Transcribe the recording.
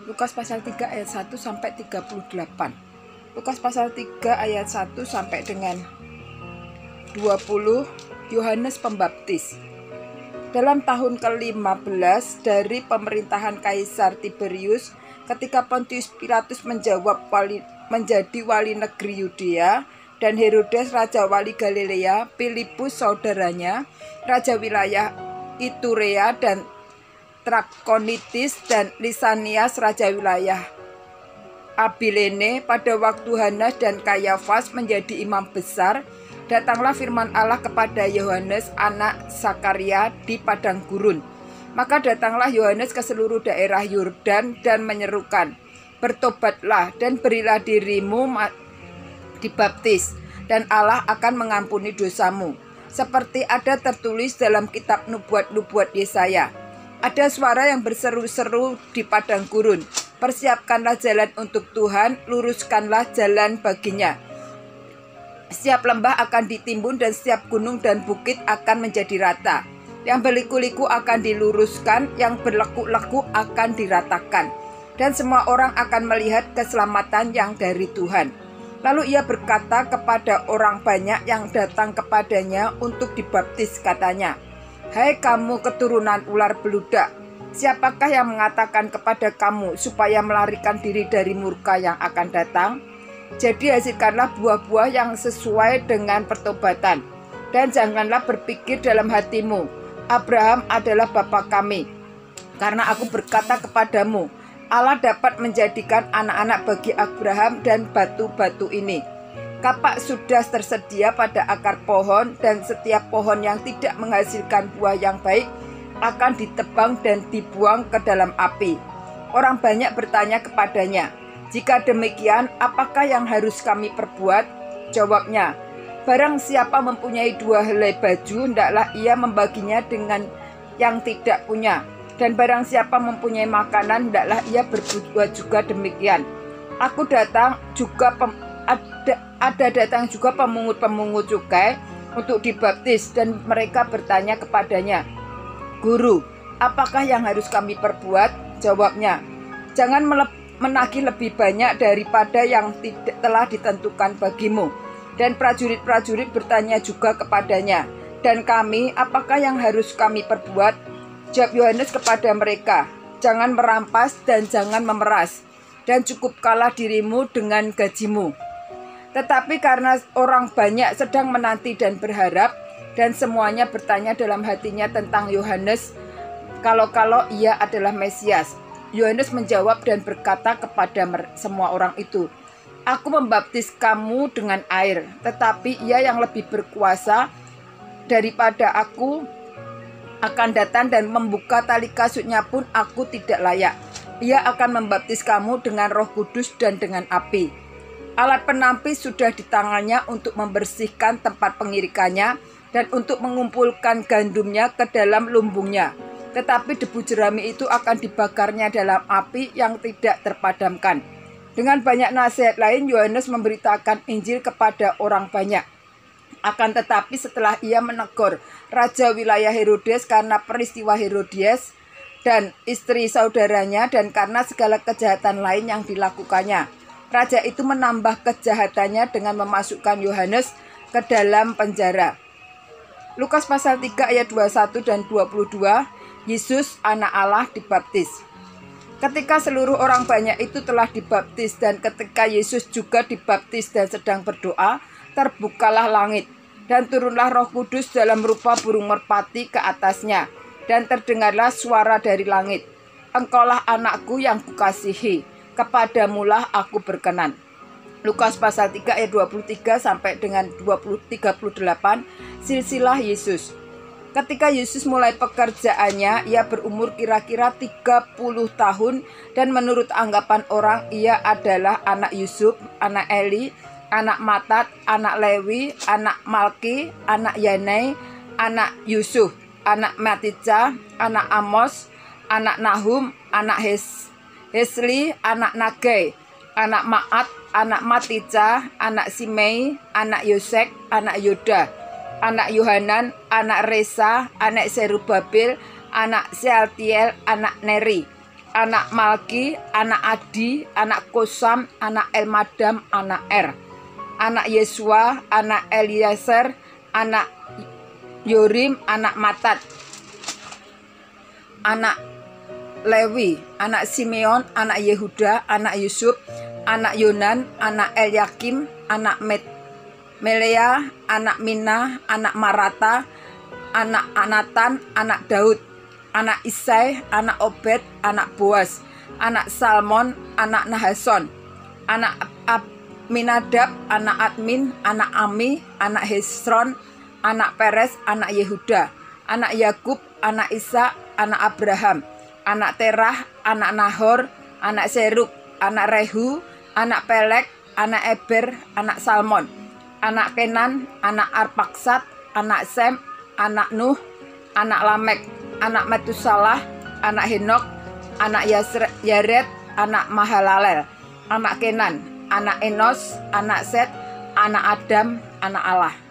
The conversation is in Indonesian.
Lukas pasal 3 ayat 1 sampai 38. Lukas pasal 3 ayat 1 sampai dengan 20. Yohanes Pembaptis. Dalam tahun ke-15 dari pemerintahan Kaisar Tiberius, ketika Pontius Pilatus menjadi wali negeri Yudea, dan Herodes raja wali Galilea, Filipus saudaranya, raja wilayah Iturea dan Trakonitis, dan Lisanias raja wilayah Abilene, pada waktu Hanas dan Kayafas menjadi imam besar, datanglah firman Allah kepada Yohanes anak Sakaria di padang gurun. Maka datanglah Yohanes ke seluruh daerah Yordan dan menyerukan, "Bertobatlah dan berilah dirimu dibaptis, dan Allah akan mengampuni dosamu." Seperti ada tertulis dalam kitab nubuat-nubuat Yesaya. Ada suara yang berseru-seru di padang gurun, "Persiapkanlah jalan untuk Tuhan, luruskanlah jalan baginya. Setiap lembah akan ditimbun dan setiap gunung dan bukit akan menjadi rata. Yang berliku-liku akan diluruskan, yang berlekuk-lekuk akan diratakan. Dan semua orang akan melihat keselamatan yang dari Tuhan." Lalu ia berkata kepada orang banyak yang datang kepadanya untuk dibaptis, katanya, "Hai kamu keturunan ular beludak, siapakah yang mengatakan kepada kamu supaya melarikan diri dari murka yang akan datang? Jadi hasilkanlah buah-buah yang sesuai dengan pertobatan. Dan janganlah berpikir dalam hatimu, Abraham adalah bapa kami. Karena aku berkata kepadamu, Allah dapat menjadikan anak-anak bagi Abraham dan batu-batu ini. Kapak sudah tersedia pada akar pohon, dan setiap pohon yang tidak menghasilkan buah yang baik akan ditebang dan dibuang ke dalam api." Orang banyak bertanya kepadanya, "Jika demikian, apakah yang harus kami perbuat?" Jawabnya, "Barang siapa mempunyai 2 helai baju, hendaklah ia membaginya dengan yang tidak punya. Dan barang siapa mempunyai makanan, hendaklah ia berbuat juga demikian. Aku datang juga datang juga pemungut-pemungut cukai untuk dibaptis." Dan mereka bertanya kepadanya, "Guru, apakah yang harus kami perbuat?" Jawabnya, "Jangan menagih lebih banyak daripada yang telah ditentukan bagimu." Dan prajurit-prajurit bertanya juga kepadanya, "Dan kami, apakah yang harus kami perbuat?" Jawab Yohanes kepada mereka, "Jangan merampas dan jangan memeras, dan cukupkanlah dirimu dengan gajimu." Tetapi karena orang banyak sedang menanti dan berharap, dan semuanya bertanya dalam hatinya tentang Yohanes, kalau ia adalah Mesias, Yohanes menjawab dan berkata kepada semua orang itu, "Aku membaptis kamu dengan air, tetapi ia yang lebih berkuasa daripada aku akan datang, dan membuka tali kasutnya pun aku tidak layak. Ia akan membaptis kamu dengan Roh Kudus dan dengan api. Alat penampis sudah di tangannya untuk membersihkan tempat pengirikannya dan untuk mengumpulkan gandumnya ke dalam lumbungnya. Tetapi debu jerami itu akan dibakarnya dalam api yang tidak terpadamkan." Dengan banyak nasihat lain, Yohanes memberitakan Injil kepada orang banyak. Akan tetapi setelah ia menegur raja wilayah Herodes karena peristiwa Herodias dan istri saudaranya, dan karena segala kejahatan lain yang dilakukannya, raja itu menambah kejahatannya dengan memasukkan Yohanes ke dalam penjara. Lukas pasal 3 ayat 21 dan 22. Yesus anak Allah dibaptis. Ketika seluruh orang banyak itu telah dibaptis, dan ketika Yesus juga dibaptis dan sedang berdoa, terbukalah langit, dan turunlah Roh Kudus dalam rupa burung merpati ke atasnya, dan terdengarlah suara dari langit, "Engkaulah anakku yang kukasihi, kepadamulah aku berkenan." Lukas pasal 3 ayat 23 sampai dengan 38. Silsilah Yesus. Ketika Yesus mulai pekerjaannya, ia berumur kira-kira 30 tahun, dan menurut anggapan orang ia adalah anak Yusuf, anak Eli, anak Matat, anak Lewi, anak Malki, anak Yanai, anak Yusuf, anak Matica, anak Amos, anak Nahum, anak Hesli, anak Nagai, anak Maat, anak Matica, anak Simei, anak Yosek, anak Yoda, anak Yohanan, anak Resa, anak Serubabel, anak Sealtiel, anak Neri, anak Malki, anak Adi, anak Kosam, anak Elmadam, anak Er, anak Yesua, anak Eliezer, anak Yorim, anak Matat, anak Lewi, anak Simeon, anak Yehuda, anak Yusuf, anak Yonan, anak Elyakim, anak Melea, anak Mina, anak Marata, anak Anatan, anak Daud, anak Isai, anak Obed, anak Boas, anak Salmon, anak Nahason, anak Aminadab, anak Admin, anak Ami, anak Hesron, anak Peres, anak Yehuda, anak Yakub, anak Ishak, anak Abraham, anak Terah, anak Nahor, anak Serug, anak Rehu, anak Pelek, anak Eber, anak Salmon, anak Kenan, anak Arpaksad, anak Sem, anak Nuh, anak Lamek, anak Metusalah, anak Henok, anak Yared, anak Mahalalel, anak Kenan, anak Enos, anak Set, anak Adam, anak Allah.